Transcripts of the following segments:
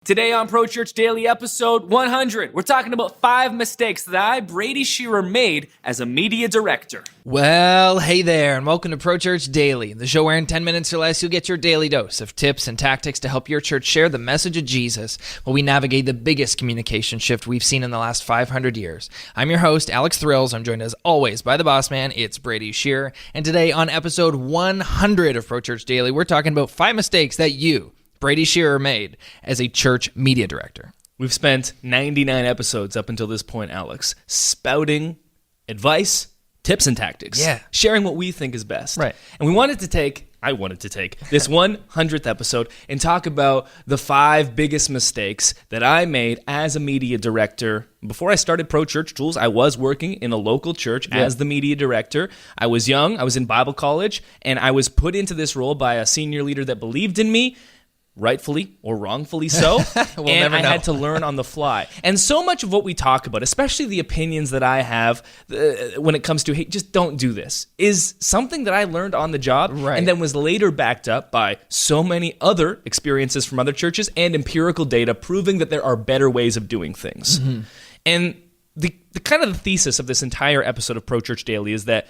Today on Pro Church Daily episode 100, we're talking about 5 mistakes that I, Brady Shearer, made as a media director. Well, hey there, and welcome to Pro Church Daily, the show where in 10 minutes or less you'll get your daily dose of tips and tactics to help your church share the message of Jesus while we navigate the biggest communication shift we've seen in the last 500 years. I'm your host, Alex Thrills. I'm joined as always by the boss man, it's Brady Shearer, and today on episode 100 of Pro Church Daily, we're talking about 5 mistakes that you, Brady Shearer, made as a church media director. We've spent 99 episodes up until this point, Alex, spouting advice, tips, and tactics. Yeah. Sharing what we think is best. Right. And I wanted to take this 100th episode and talk about the 5 biggest mistakes that I made as a media director. Before I started Pro Church Tools, I was working in a local church as the media director. I was young, I was in Bible college, and I was put into this role by a senior leader that believed in me. Rightfully or wrongfully so, We'll and never I know. had to learn on the fly. And so much of what we talk about, especially the opinions that I have when it comes to, hey, just don't do this, is something that I learned on the job and then was later backed up by so many other experiences from other churches and empirical data proving that there are better ways of doing things. Mm-hmm. And the kind of the thesis of this entire episode of Pro Church Daily is that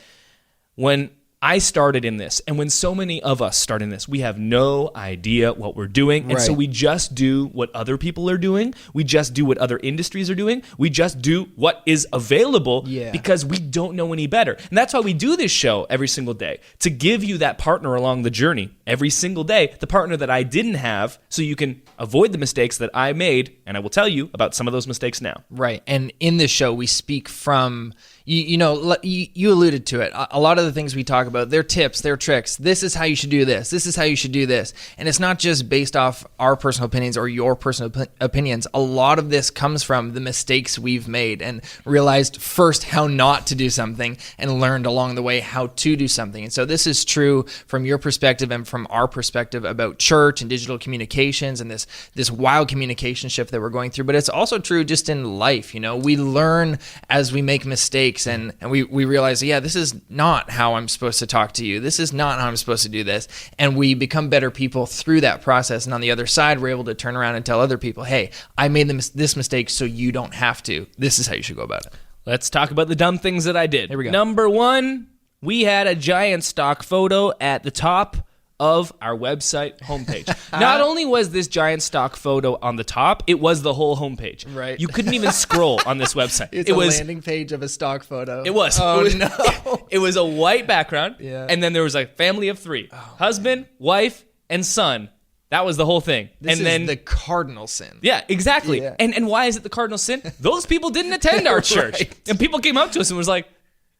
when I started in this, and when so many of us start in this, we have no idea what we're doing, and so we just do what other people are doing. We just do what other industries are doing. We just do what is available because we don't know any better. And that's why we do this show every single day, to give you that partner along the journey every single day, the partner that I didn't have, so you can avoid the mistakes that I made, and I will tell you about some of those mistakes now. Right, and in this show, we speak from... You alluded to it. A lot of the things we talk about, they're tips, they're tricks. This is how you should do this. This is how you should do this. And it's not just based off our personal opinions or your personal opinions. A lot of this comes from the mistakes we've made and realized first how not to do something and learned along the way how to do something. And so this is true from your perspective and from our perspective about church and digital communications and this wild communication shift that we're going through. But it's also true just in life. We learn as we make mistakes. And we realize, this is not how I'm supposed to talk to you. This is not how I'm supposed to do this. And we become better people through that process. And on the other side, we're able to turn around and tell other people, hey, I made this mistake so you don't have to. This is how you should go about it. Let's talk about the dumb things that I did. Here we go. Number 1, we had a giant stock photo at the top of our website homepage. Not only was this giant stock photo on the top, it was the whole homepage. Right. You couldn't even scroll on this website. It was a landing page of a stock photo. It was. Oh, no. It was a white background, and then there was a family of 3. Husband, wife, and son. That was the whole thing. This is the cardinal sin. Yeah, exactly. Yeah. And why is it the cardinal sin? Those people didn't attend our church. Right. And people came up to us and was like,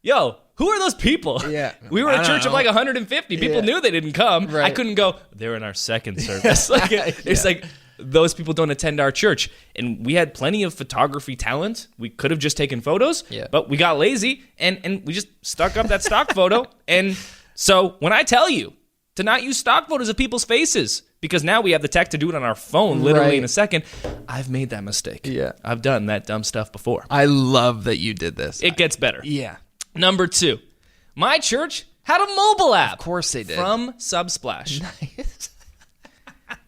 yo, who are those people? Yeah. We were a church of like 150. People knew they didn't come. Right. I couldn't go, they're in our second service. It's like, those people don't attend our church. And we had plenty of photography talent. We could have just taken photos, but we got lazy and we just stuck up that stock photo. And so when I tell you to not use stock photos of people's faces, because now we have the tech to do it on our phone literally in a second, I've made that mistake. Yeah. I've done that dumb stuff before. I love that you did this. It gets better. Yeah. Number 2, my church had a mobile app. Of course they did. From Subsplash. Nice.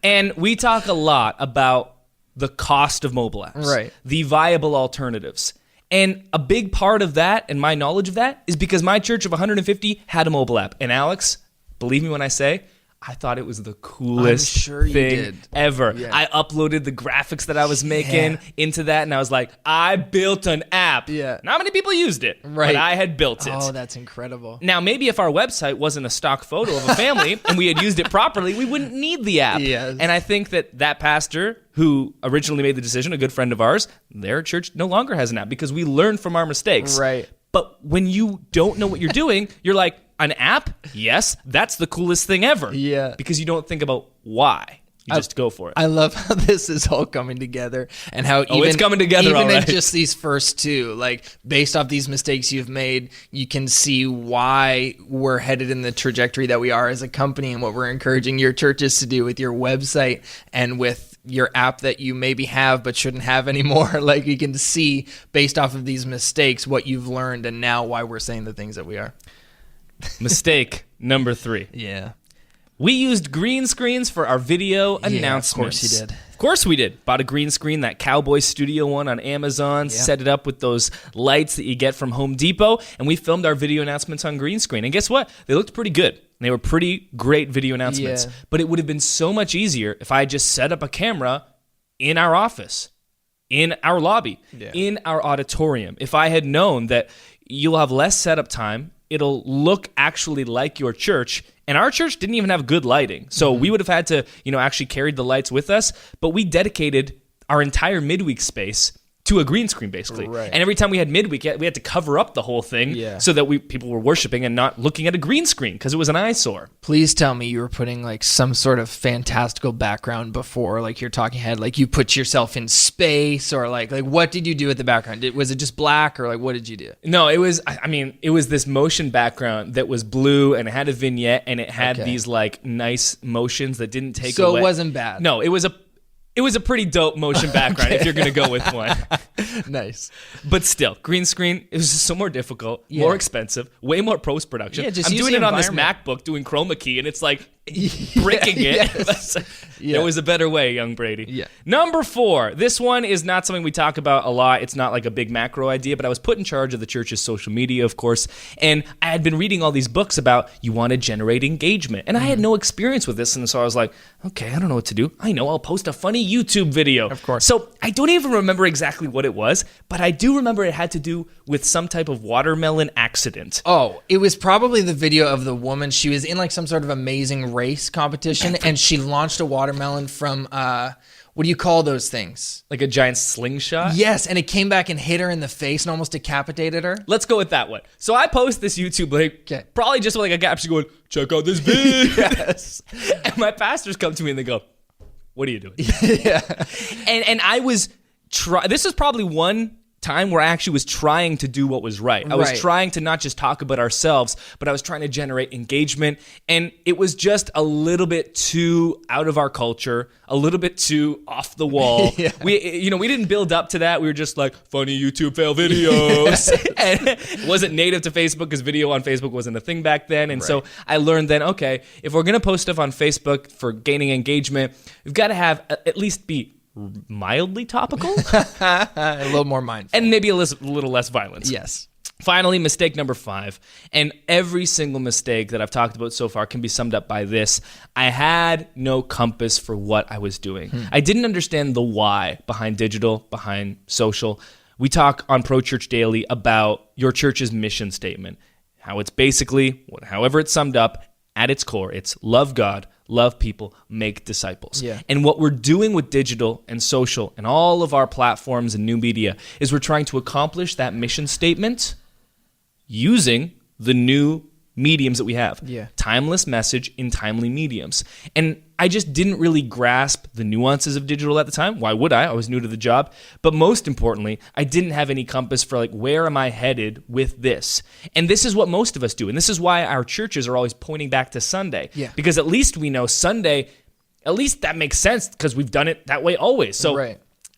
And we talk a lot about the cost of mobile apps. Right. The viable alternatives. And a big part of that, and my knowledge of that, is because my church of 150 had a mobile app. And Alex, believe me when I say, I thought it was the coolest thing ever. Yeah. I uploaded the graphics that I was making into that, and I was like, I built an app. Yeah. Not many people used it, but I had built it. Oh, that's incredible. Now, maybe if our website wasn't a stock photo of a family and we had used it properly, we wouldn't need the app. Yes. And I think that pastor who originally made the decision, a good friend of ours, their church no longer has an app because we learned from our mistakes. Right. But when you don't know what you're doing, you're like, an app? Yes, that's the coolest thing ever. Yeah. Because you don't think about why. You just go for it. I love how this is all coming together and how it's coming together even all in right. just these first 2, like based off these mistakes you've made, you can see why we're headed in the trajectory that we are as a company and what we're encouraging your churches to do with your website and with your app that you maybe have but shouldn't have anymore. Like you can see based off of these mistakes what you've learned and now why we're saying the things that we are. Mistake number 3. Yeah. We used green screens for our video announcements. Of course you did. Of course we did. Bought a green screen, that Cowboy Studio one on Amazon, set it up with those lights that you get from Home Depot, and we filmed our video announcements on green screen. And guess what? They looked pretty good. They were pretty great video announcements. But it would have been so much easier if I just set up a camera in our office, in our lobby, in our auditorium. If I had known that you'll have less setup time, it'll look actually like your church. And our church didn't even have good lighting. So we would have had to, actually carry the lights with us. But we dedicated our entire midweek space to a green screen, basically. Right. And every time we had midweek, we had to cover up the whole thing so that people were worshiping and not looking at a green screen because it was an eyesore. Please tell me you were putting like some sort of fantastical background before, like you're talking head, like you put yourself in space, or like what did you do with the background? Was it just black, or like what did you do? No, it was this motion background that was blue, and it had a vignette, and it had these like nice motions that didn't take away. So it wasn't bad. No, it was a pretty dope motion background if you're going to go with one. Nice. But still, green screen, it was just so more difficult, more expensive, way more post-production. Yeah, just I'm use doing the it on this environment. MacBook doing chroma key, and it's like breaking it. There was a better way, young Brady. Yeah. Number 4. This one is not something we talk about a lot. It's not like a big macro idea, but I was put in charge of the church's social media, of course, and I had been reading all these books about you want to generate engagement, and I had no experience with this, and so I was like, okay, I don't know what to do. I know, I'll post a funny YouTube video. Of course. So I don't even remember exactly what it was, but I do remember it had to do with some type of watermelon accident. Oh, it was probably the video of the woman. She was in like some sort of amazing race competition, and she launched a watermelon from, what do you call those things? Like a giant slingshot? Yes, and it came back and hit her in the face and almost decapitated her. Let's go with that one. So I post this YouTube link, probably just like a caption going, check out this video. Yes. And my pastors come to me and they go, what are you doing? Yeah. And I was, this is probably one time where I actually was trying to do what was right. I was trying to not just talk about ourselves, but I was trying to generate engagement. And it was just a little bit too out of our culture, a little bit too off the wall. We didn't build up to that. We were just like, funny YouTube fail videos. And it wasn't native to Facebook because video on Facebook wasn't a thing back then. And so I learned then, okay, if we're going to post stuff on Facebook for gaining engagement, we've got to have at least be mildly topical, a little more mindful, and maybe a little less violence. Yes. Finally, mistake number 5, and every single mistake that I've talked about so far can be summed up by this: I had no compass for what I was doing. I didn't understand the why behind digital, behind social. We talk on Pro Church Daily about your church's mission statement, how it's basically, however it's summed up, at its core, it's love God, love people, make disciples. Yeah. And what we're doing with digital and social and all of our platforms and new media is we're trying to accomplish that mission statement using the new mediums that we have. Yeah. Timeless message in timely mediums. And I just didn't really grasp the nuances of digital at the time. Why would I? I was new to the job. But most importantly, I didn't have any compass for like, where am I headed with this? And this is what most of us do. And this is why our churches are always pointing back to Sunday. Yeah. Because at least we know Sunday, at least that makes sense because we've done it that way always. So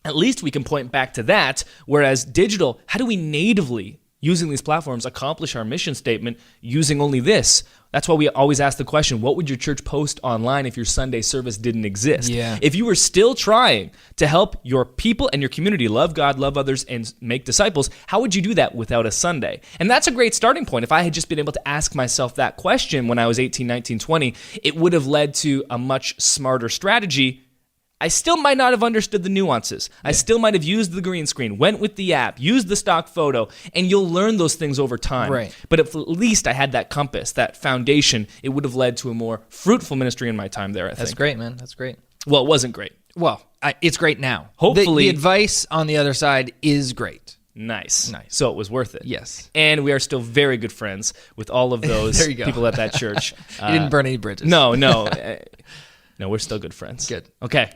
at least we can point back to that. Whereas digital, how do we natively, using these platforms, accomplish our mission statement using only this? That's why we always ask the question, what would your church post online if your Sunday service didn't exist? Yeah. If you were still trying to help your people and your community love God, love others, and make disciples, how would you do that without a Sunday? And that's a great starting point. If I had just been able to ask myself that question when I was 18, 19, 20, it would have led to a much smarter strategy. I still might not have understood the nuances. I still might have used the green screen, went with the app, used the stock photo, and you'll learn those things over time. Right. But if at least I had that compass, that foundation, it would have led to a more fruitful ministry in my time there, I think. That's great, man. That's great. Well, it wasn't great. Well, it's great now. Hopefully. The advice on the other side is great. Nice. So it was worth it. Yes. And we are still very good friends with all of those There you go. people at that church. You didn't burn any bridges. No. No, we're still good friends. Good. Okay.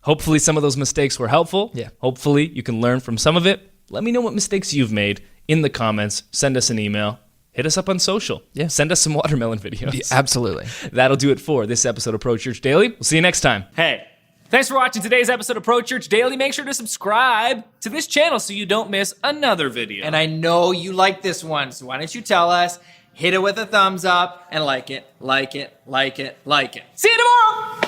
Hopefully some of those mistakes were helpful. Yeah. Hopefully you can learn from some of it. Let me know what mistakes you've made in the comments. Send us an email. Hit us up on social. Yeah. Send us some watermelon videos. Yeah, absolutely. That'll do it for this episode of Pro Church Daily. We'll see you next time. Hey, thanks for watching today's episode of Pro Church Daily. Make sure to subscribe to this channel so you don't miss another video. And I know you like this one, so why don't you tell us? Hit it with a thumbs up and like it, like it, like it, like it. See you tomorrow!